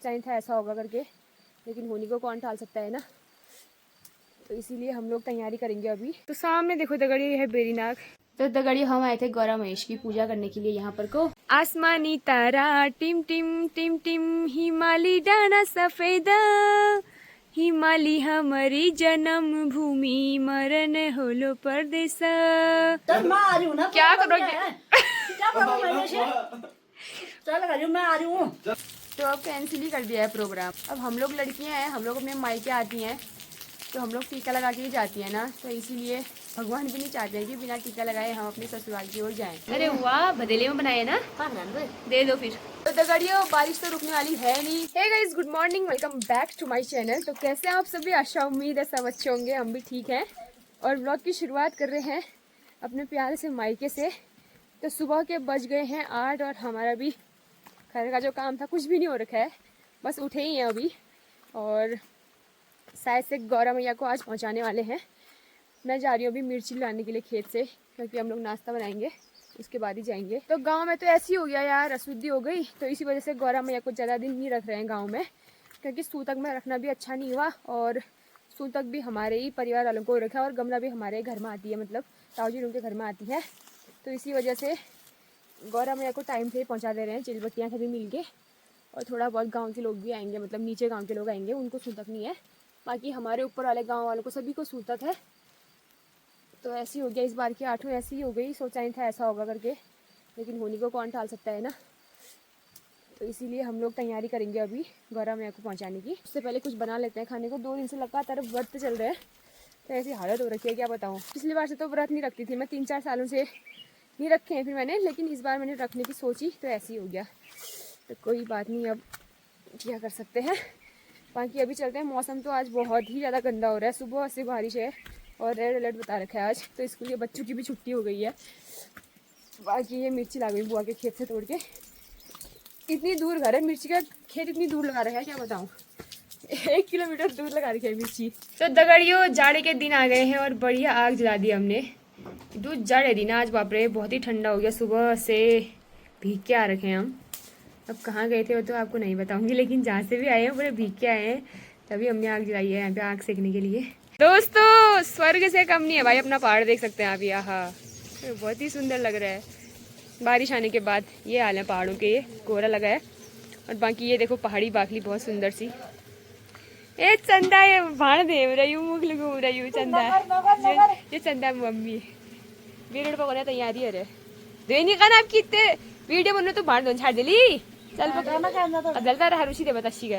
सोचा नहीं था ऐसा होगा करके, लेकिन होने को कौन टाल सकता है ना। तो इसीलिए हम लोग तैयारी करेंगे अभी। तो सामने देखो दगड़ी है बेरीनाग। तो दगड़ी हम आए थे गौरा महेश की पूजा करने के लिए यहाँ पर को। आसमानी तारा टिम टिम टिम टिम, हिमाली डाना सफेदा, हिमाली हमारी जन्म भूमि, मरण होलो परदेस। क्या करोगे? मैं आ रही हूँ। तो अब कैंसिल ही कर दिया है प्रोग्राम। अब हम लोग लड़कियां हैं, हम लोग अपने मायके आती हैं तो हम लोग टीका लगा के ही जाती है ना, तो इसीलिए भगवान भी नहीं चाहते हैं कि बिना टीका लगाए हम अपने ससुराल की ओर जाएं। अरे वाह, बदेले में बनाए ना, दे दो फिर। तो दगड़ियों बारिश तो रुकने वाली है नहीं। Hey guys, good morning, welcome back to my channel. तो कैसे हैं आप सभी? आशा उम्मीद है सब अच्छे होंगे, हम भी ठीक हैं। और व्लॉग की शुरुआत कर रहे हैं अपने प्यारे से मायके से। तो सुबह के बज गए हैं 8 और हमारा भी घर का जो काम था कुछ भी नहीं हो रखा है, बस उठे ही हैं अभी। और शायद से गौरा मैया को आज पहुंचाने वाले हैं। मैं जा रही हूँ अभी मिर्ची लाने के लिए खेत से, क्योंकि हम लोग नाश्ता बनाएंगे उसके बाद ही जाएंगे। तो गांव में तो ऐसी हो गया यार, अशुद्धि हो गई, तो इसी वजह से गौरा मैया को ज़्यादा दिन नहीं रख रहे हैं गाँव में, क्योंकि सूतक में रखना भी अच्छा नहीं हुआ। और सूतक भी हमारे ही परिवार वालों को रखा है और गमला भी हमारे घर में आती है, मतलब ताऊजी उनके घर में आती है। तो इसी वजह से गौरा मैया को टाइम से पहुँचा दे रहे हैं, चिलबट्टियाँ सभी मिल के। और थोड़ा बहुत गाँव के लोग भी आएंगे, मतलब नीचे गाँव के लोग आएंगे, उनको सूतक नहीं है, बाकी हमारे ऊपर वाले गांव वालों को सभी को सूतक है। तो ऐसी हो गया इस बार की 8वीं ऐसी ही हो गई। सोचा नहीं था ऐसा होगा करके, लेकिन होने को कौन टाल सकता है ना। तो इसीलिए हम लोग तैयारी करेंगे अभी गौरा मैया को पहुंचाने की। उससे पहले कुछ बना लेते हैं खाने को। 2 दिन से लगातार व्रत चल रहे हैं, तो ऐसी हालत हो रखी है क्या बताऊँ। पिछली बार से तो व्रत नहीं रखती थी मैं, 3-4 सालों से नहीं रखे हैं फिर मैंने, लेकिन इस बार मैंने रखने की सोची तो ऐसी हो गया। तो कोई बात नहीं, अब क्या कर सकते हैं। बाकी अभी चलते हैं। मौसम तो आज बहुत ही ज़्यादा गंदा हो रहा है, सुबह से बारिश है और रेड अलर्ट बता रखा है आज, तो स्कूल के बच्चों की भी छुट्टी हो गई है। बाकी ये मिर्ची ला गई बुआ के खेत से तोड़ के। इतनी दूर घर है, मिर्ची का खेत इतनी दूर लगा रखा है क्या बताऊँ, 1 किलोमीटर दूर लगा रखी है मिर्ची। तो दगड़ियों जाड़े के दिन आ गए हैं और बढ़िया आग जला दी हमने। दूध जाड़े दिन आज, बाप रे बहुत ही ठंडा हो गया, सुबह से भीग के आ रखे हैं हम। अब कहाँ गए थे वो तो आपको नहीं बताऊंगी, लेकिन जहाँ से भी आए हैं पूरे भीग के आए हैं, तभी हमने आग जलाई है यहाँ पे आग सेकने के लिए। दोस्तों स्वर्ग से कम नहीं है भाई अपना पहाड़, देख सकते हैं आप यहाँ, बहुत ही सुंदर लग रहा है। बारिश आने के बाद ये हाल है पहाड़ों के, ये कोहरा लगा है। और बाकी ये देखो पहाड़ी बाखली बहुत सुंदर सी। ए चंदा ये भाण देव रही हूँ, मुख लगू रही हूँ चंदा, ये चंदा मम्मी बीरेड पकड़ने तैयारी है रे देनी का ना आपकी इतने वीडियो बनने तो भाण दोन छाड़ दिली। चल बदलता रहा रुचि दे बताशी का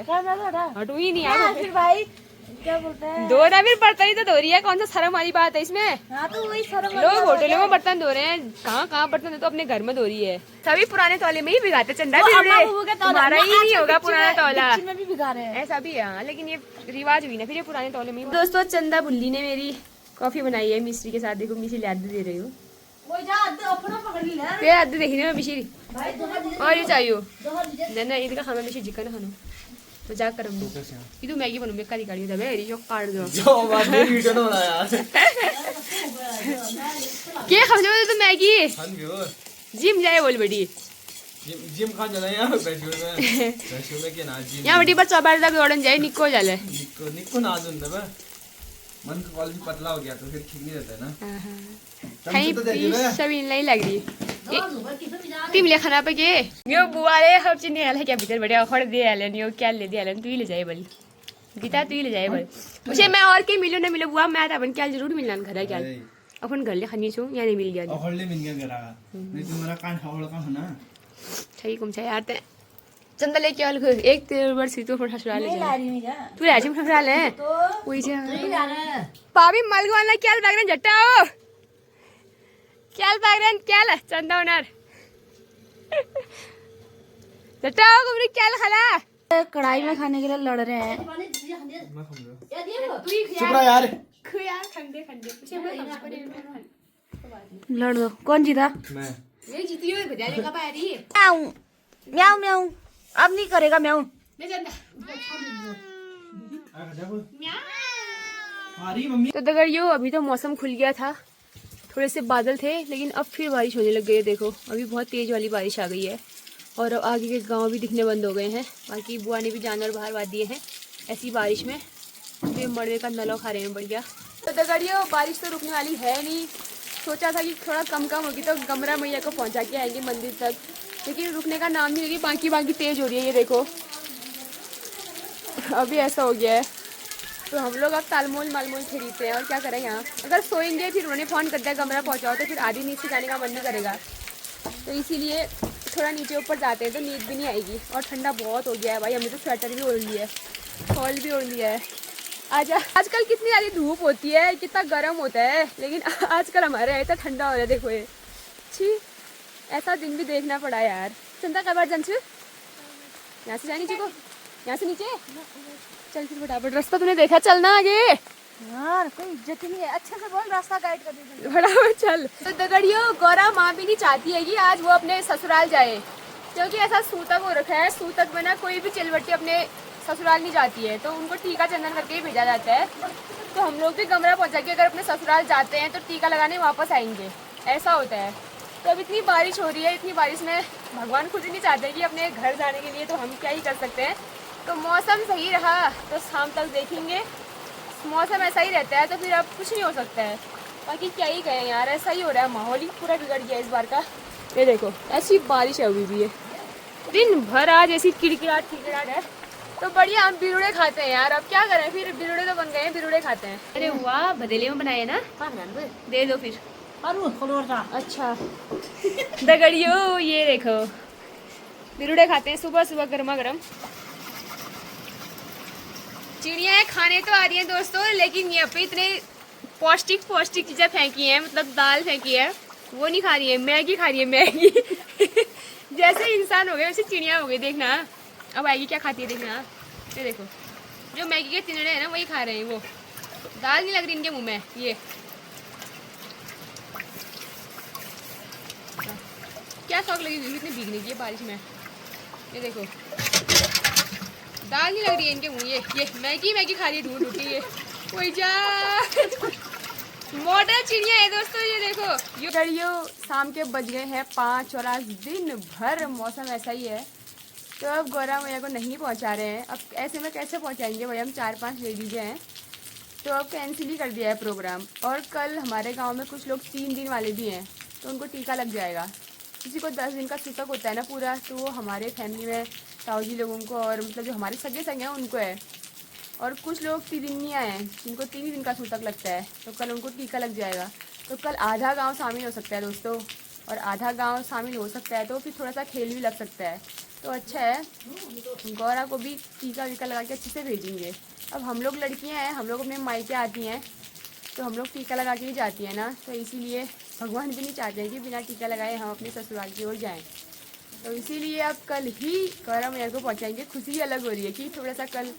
हटू ही नहीं आ फिर भाई क्या बोलते हैं, दो रहा फिर बर्तन ही तो धो रही है, कौन सा शर्म वाली बात है इसमें। हाँ तो वही शर्म लोग होटलों में बर्तन धो रहे हैं, कहाँ बर्तन है तो अपने घर में धो रही है। सभी पुराने तौले में ही भिगाते चंदा, तुम्हारा ही नहीं होगा पुराना तौला में भी भिगा रहे हैं ऐसा भी है, लेकिन ये रिवाज हुई ना फिर ये पुराने तौले में। दोस्तों चंदा बुल्ली ने मेरी कॉफी बनाई है मिश्री के साथ, देखो मिश्री लाद दे रही हूँ, आदि देखने में मिश्री और ये चाहिए ना इनका खाना मिश्री चिकन खानो मजाक कर ಇದು मैगी बनू मैं करी काढ़ी दबे रियो काट दो जो बात नहीं वीडियो ना बना यार के खा जाओ तो मैगी जिम जाए बोल बेटी जिम खान जाना यार वैसे में के ना जिम यहाँ बेटी बच्चा बाहर तक दौड़न जाए निको जाले निको ना दूं दबे मन का क्वालिटी पतला हो गया तो फिर ठीक नहीं रहता है ना। कहीं पीस सभी नहीं लग रही तिमीले खाना पे के यो बुआले सब चिन्ने हाल है क्या भीतर बैठे खड़ दे हाले नहीं क्या ले दे हाले तू ही ले जाए बोली गीता तू ही ले जाए बोली मुझे मैं और के मिलो ना मिलो बुआ मैं तो अपन क्या जरूर मिलना घर है क्या अपन घर ले खानी छू या नहीं मिल गया और ले मिल गया घर आ नहीं तुम्हारा कान खाओ का होना सही कुम छै यार ते चंदा ले क्या लग एक तेरे बार सीतो पर ससुराल ले जा तू ले जिम ससुराल है कोई जा पाभी मलगवाना क्या बैगन जट्टाओ क्या बैगन क्या चंदा ओनर जट्टाओ कुमरी क्या खाला कढ़ाई में खाने के लिए लड़ रहे हैं। चुप रहा यार खंडे लड़ दो, कौन जीता? मैं ये जीती हुई बजाने का पारी म्याऊ म्याऊ म्याऊ अब नहीं करेगा म्याऊ। मैं चंदा मम्मी तो दगड़ियों अभी तो मौसम खुल गया था, थोड़े से बादल थे लेकिन अब फिर बारिश होने लग गई है। देखो अभी बहुत तेज वाली बारिश आ गई है और अब आगे के गांव भी दिखने बंद हो गए हैं। बाकी बुआ ने भी जानवर बाहर बांध दिए हैं ऐसी बारिश में। ये मड़वे का नलो खा रहे हैं बढ़िया। तो दगड़ियों बारिश तो रुकने वाली है नहीं। सोचा था कि थोड़ा कम होगी तो गमरा मैया को पहुंचा के आएंगे मंदिर तक, लेकिन रुकने का नाम नहीं होगी। बाकी तेज हो रही है, ये देखो अभी ऐसा हो गया है। तो हम लोग अब तालमोल मालमोल खरीदते हैं और क्या करें यहाँ। अगर सोएंगे फिर उन्होंने फ़ोन कर दिया कमरा पहुँचाओ तो फिर आधी नीचे जाने का मन नहीं करेगा। तो इसीलिए थोड़ा नीचे ऊपर जाते हैं तो नींद भी नहीं आएगी। और ठंडा बहुत हो गया है भाई, हमने तो स्वेटर भी ओढ़ लिया है, शॉल भी ओढ़ लिया है। आजकल कितनी सारी धूप होती है, कितना गर्म होता है, लेकिन आजकल हमारे यहाँ इतना ठंडा हो रहा है। देखो ये छी, ऐसा दिन भी देखना पड़ा यार। चंदा कब बार जंचू यहाँ से जाए नीचे को, यहाँ से नीचे चल फिर फटाफट। रास्ता तूने देखा, चलना आगे यार कोई इज्जत ही नहीं है। अच्छे से बोल, रास्ता गाइड कर दे फटाफट चल। तो दगड़ियों गौरा माँ भी नहीं चाहती है कि आज वो अपने ससुराल जाए, क्योंकि ऐसा सूतक हो रखा है। सूतक में ना कोई भी चिलवटी अपने ससुराल नहीं जाती है, तो उनको टीका चंदन करके ही भेजा जाता है। तो हम लोग भी गमरा पहुँचा के अगर अपने ससुराल जाते हैं तो टीका लगाने वापस आएंगे, ऐसा होता है। तो अब इतनी बारिश हो रही है, इतनी बारिश में भगवान खुद ही नहीं चाहते कि अपने घर जाने के लिए, तो हम क्या ही कर सकते हैं। तो मौसम सही रहा तो शाम तक देखेंगे। मौसम ऐसा ही रहता है तो फिर अब कुछ नहीं हो सकता है। बाकी क्या ही कहें यार, ऐसा ही हो रहा है, माहौल ही पूरा बिगड़ गया इस बार का। ये देखो ऐसी बारिश है अभी भी, है दिन भर आज ऐसी किड़किड़ाहट है। तो बढ़िया हम बिरुड़े खाते हैं यार, अब क्या करें, फिर बिरुड़े तो बन गए हैं, बिरुड़े खाते हैं। अरे वाह, भदेले में बनाए ना, दे दो फिर। अच्छा दगड़ियों ये देखो बिरुड़े खाते हैं सुबह सुबह गर्मा गर्म। चिड़िया खाने तो आ रही हैं दोस्तों, लेकिन यहाँ पे इतने पौष्टिक चीज़ें फेंकी हैं, मतलब दाल फेंकी है, वो नहीं खा रही है, मैगी खा रही है, मैगी जैसे इंसान हो गए वैसे चिड़िया हो गई। देखना अब आएगी क्या खाती है, देखना ये देखो जो मैगी के चिड़िया है ना वही खा रहे हैं। वो दाल नहीं लग रही इनके मुंह में। ये क्या शौक लगी हुई इतनी भीगने की बारिश में। ये देखो दाल नहीं लग रही है इनके मुंह। ये मैगी खा रही है ढूंढ के। ये कोई जा मॉडल चिड़िया है दोस्तों, ये देखो। गड़ियों शाम के बज गए हैं 5 और आज दिन भर मौसम ऐसा ही है। तो अब गौरा मैया को नहीं पहुंचा रहे हैं। अब ऐसे में कैसे पहुंचाएंगे भाई, हम 4-5 लेडीज हैं। तो अब कैंसिल ही कर दिया है प्रोग्राम। और कल हमारे गांव में कुछ लोग 3 दिन वाले भी हैं, तो उनको टीका लग जाएगा। किसी को 10 दिन का सूतक होता है ना पूरा, तो वो हमारे फैमिली में ताऊजी लोगों को और मतलब जो हमारे सगे संग हैं उनको है। और कुछ लोग 3 दिन नहीं आए हैं जिनको 3 दिन का सूतक लगता है, तो कल उनको टीका लग जाएगा। तो कल आधा गांव शामिल हो सकता है दोस्तों, और आधा गांव शामिल हो सकता है तो फिर थोड़ा सा खेल भी लग सकता है। तो अच्छा है, गौरा को भी टीका वीका लगा के अच्छे से भेजेंगे। अब हम लोग लड़कियाँ हैं, हम लोग अपने मायके आती हैं तो हम लोग टीका लगा के ही जाती है ना, तो इसीलिए भगवान भी नहीं चाहते हैं कि बिना टीका लगाए हम अपने ससुराल की ओर जाएँ। तो इसीलिए अब कल ही गौरा मैया को पहुँचाएंगे। खुशी अलग हो रही है कि थोड़ा सा कल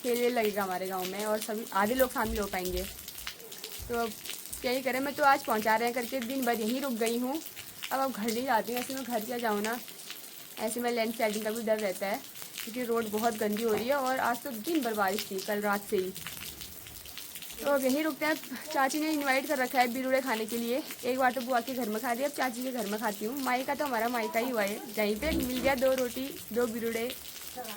खेल लगेगा हमारे गांव में और सभी आधे लोग शामिल हो पाएंगे। तो अब क्या ही करें, मैं तो आज पहुंचा रहे हैं करके दिन भर यहीं रुक गई हूँ। अब घर नहीं जाती हूँ, ऐसे मैं घर क्या जाऊँ ना, ऐसे में लैंड स्लाइडिंग का भी डर रहता है क्योंकि रोड बहुत गंदी हो रही है। और आज तो दिन भर बारिश थी कल रात से ही। तो अब यहीं रुकते हैं। चाची ने इनवाइट कर रखा है बिरुड़े खाने के लिए। एक बार तो बुआ के घर में खा दिया, अब चाची के घर में खाती हूँ। मायका तो हमारा मायका ही हुआ है, जहीं पे मिल गया 2 रोटी 2 बिरुड़े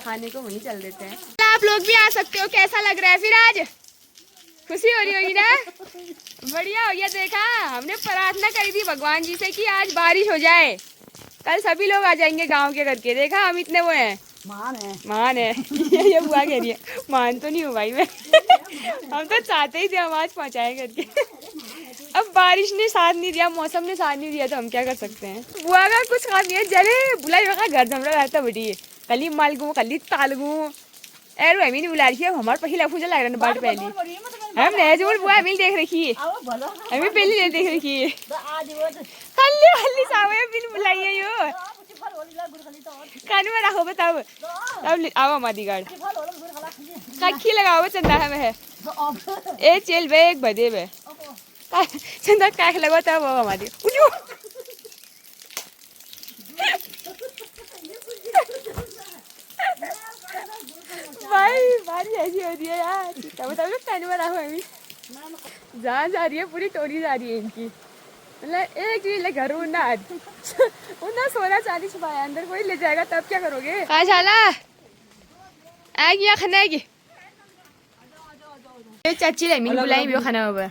खाने को वहीं चल देते हैं। आप लोग भी आ सकते हो। कैसा लग रहा है फिर आज, खुशी हो रही होगी ना? बढ़िया हो गया। देखा, हमने प्रार्थना करी थी भगवान जी से कि आज बारिश हो जाए, कल सभी लोग आ जाएंगे गांव के करके। देखा हम इतने वो हैं, मान है ये बुआ कह रही है, मान तो नहीं हूँ भाई मैं हम तो चाहते ही थे हम आज पहुँचाए करके। अब बारिश ने साथ नहीं दिया, मौसम ने साथ नहीं दिया, तो हम क्या कर सकते हैं। बुआ का कुछ काम नहीं है, जले बुलाई का घर जमरा रहता बड़ी कली मालगू कली तालगू एर हमी नहीं बुला रही है। हमारे पहले पूजा लग रहा है बाट पहले हम नया जोड़ बुआ मिल देख रखी है, हमें पहले देख रखी है। हल्ली हल्ली सावे बिन बुलाइए यो कान में रखो बताओ। अब आओ हमारी गाड़ काखी लगाओ चंदा है ए चल बे एक बजे बे चंदा काख लगाओ तब वो हमारी भाई बारिश ऐसी हो रही है यार। तब कान में रखो अभी जहाँ जा रही है पूरी टोली जा रही है इनकी। मतलब एक चीज ले घर ना उन्ना सोना चांदी छुपाया अंदर कोई ले जाएगा तब क्या करोगे? कहाँ झाला आएगी या खाना आएगी? ये चाची ले मिल बुलाई भी खाना होगा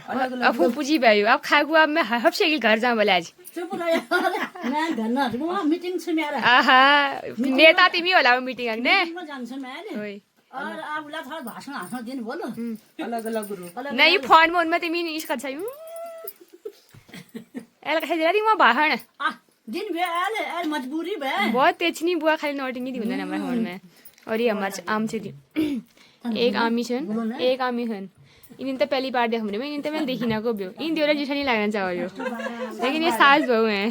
अब वो पूजी भाई अब खागु अब मैं हब से घर जाऊं बोले आज मैं घर ना म मिटिङ छ मेरो आहा नेता तिमी होला मिटिङ हाग्ने म जान्छु मैले ओइ और आबुला थोड़ा भाषण हास्न दिनु बोलो अलग-अलग ग्रुप नहीं फोन में उनमें तिमी इस कर चाहिए एल कहे जरा तिमी बाहर आ दिन भे आले आल मजबूरी भे बहुत तेजनी बुआ खाली नोटिंग दी हुँदैन हाम्रो फोन में और ये हमारे आम से एक आमी छन् एक आमी छन् इन तो पहली बार देखा मैंने इन तो मैंने देखी ना को भी इन दियोरा जिसा नहीं लगना चाहो यो लेकिन ये सास बहू हैं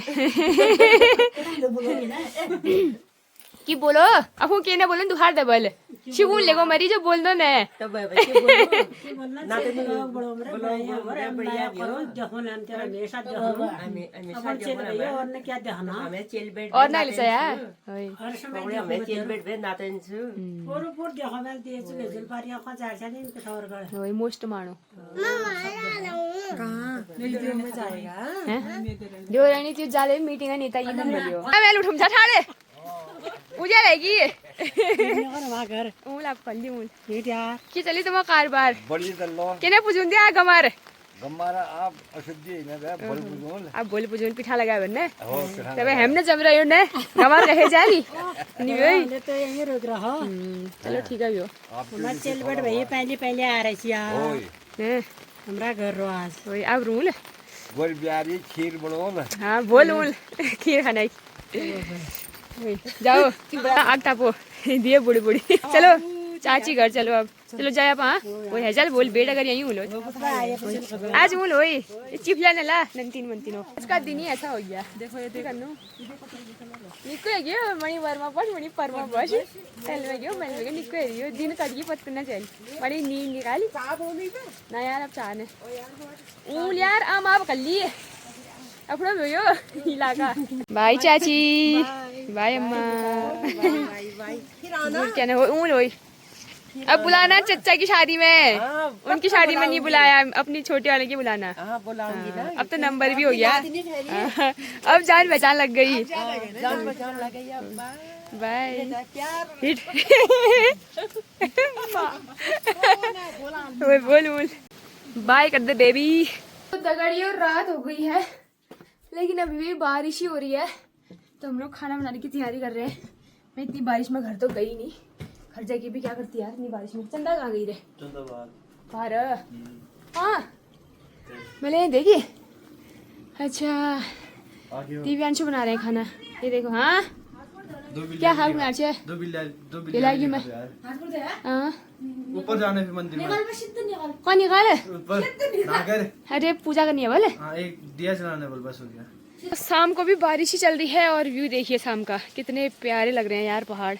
कि बोलो अब वो कहने बोलो दुहार दे बोल शिवून लेगो मरी जो बोल दो ने और ना लिसा यार वही मोस्ट मानो देवरानी त्यो जाले मीटिंग है नेता ये हम बोलियो मैं उठम जा ठाड़े पूजा रहेगी ऊल आप कल्ली ऊल कि चली तुम कारबार बड़ी दल्लो केने पुजुन दिया गमार गम्मारा आप अशुद्धि न बे बोल बुझोल आप बोल पुजुन पिठा लगा बन्ने हो पिठा तबे हमने जम रही हो ने गमार कहे जारी नि भाई ले तो यही रुक रहा चलो ठीक है यो मैं चलबट भई पहले पहले आ रही छी ओए हैं हमरा घर रो आज ओए अब रूल बोल बियारी खीर बनोल हां बोल ऊल खीर खाना जाओ आग तापो दिए बुढ़ी बुढ़ी चलो चाची घर चलो अब चलो जाए आप हाँ वो है चल बोल बेटा कर यहीं उलो आज उल होई चिपला नला नंतीन मंतीनो इसका दिन ही ऐसा हो गया देखो ये देखो नु निको है गयो मणि वर्मा बस मणि परमा बस चल में गयो मैं निको है यो दिन कट गई पत्ता ना चल मणि नींद निकाली ना यार अब चाहने उल यार आम आप कर लिए अपना भयो इलाका बाय चाची बाय अम्मा बाय क्या ना हो ऊन होई अब बुलाना चच्चा की शादी में उनकी शादी में नहीं बुलाया अपनी छोटी वाले की बुलाना बुलाऊंगी ना अब तो नंबर भी हो गया अब जान पहचान लग गई बाय हिट बोल बोल बाय कर दे बेबी तो दगड़ियों रात हो गई है लेकिन अभी भी बारिश ही हो रही है तो हम लोग खाना बनाने की तैयारी कर रहे हैं। मैं इतनी बारिश में घर तो गई नहीं, घर जाके भी क्या करती यार इतनी बारिश में। चंदा कहाँ गई रे? चंदा बाहर। हाँ मैंने देखी। अच्छा दिव्यांशु बना रहे हैं खाना, ये देखो। हाँ क्या हाल बना है? दो बिल्ली मैं ऊपर जाने फिर मंदिर में। कौन निकाल? ऊपर अरे पूजा करनी है बोले। हाँ एक दिया जलाने बोल, बस हो गया। तो शाम को भी बारिश ही चल रही है और व्यू देखिए शाम का, कितने प्यारे लग रहे हैं यार पहाड़।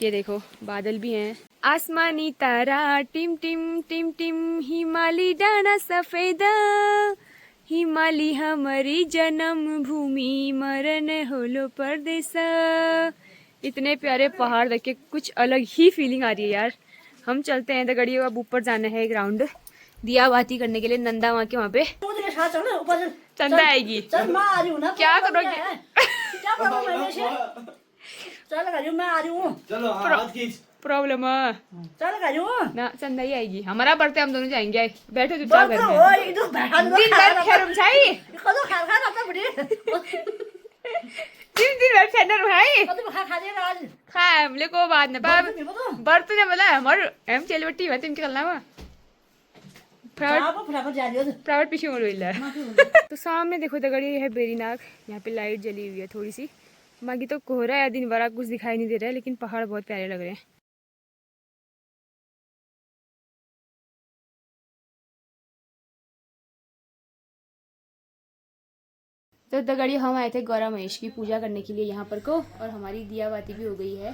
ये देखो बादल भी हैं, आसमानी तारा टिम टिम टिम टिम, हिमालय डाना सफेदा, हिमालय हमारी जन्म भूमि, मरण होलो परदेसा। इतने प्यारे पहाड़ देख के कुछ अलग ही फीलिंग आ रही है यार। हम चलते हैं दगड़ियों, अब ऊपर जाना है एक राउंड दिया बाती करने के लिए। नंदा वहाँ के वहाँ पे चंदा आएगी, क्या करोगे? प्रॉब्लम ना, चंदा ही आएगी। हमारा बढ़ते हम दोनों जाएंगे। बैठो चुपचाप घर में। दिन भर खेरम छाई, दिन भर खेरम भाई खा हमले को बात ना पाब बर्त ने बोला हमारे हम चलवटी है, तुम क्या करना है? प्राइवेट पीछे मोड़ रही है। तो सामने देखो दगड़ी है बेरीनाग, यहाँ पे लाइट जली हुई है थोड़ी सी। बाकी तो कोहरा है, दिन भर कुछ दिखाई नहीं दे रहा है, लेकिन पहाड़ बहुत प्यारे लग रहे हैं। तो दगड़ी हम आए थे गौरा महेश की पूजा करने के लिए यहाँ पर को, और हमारी दिया बाती भी हो गई है।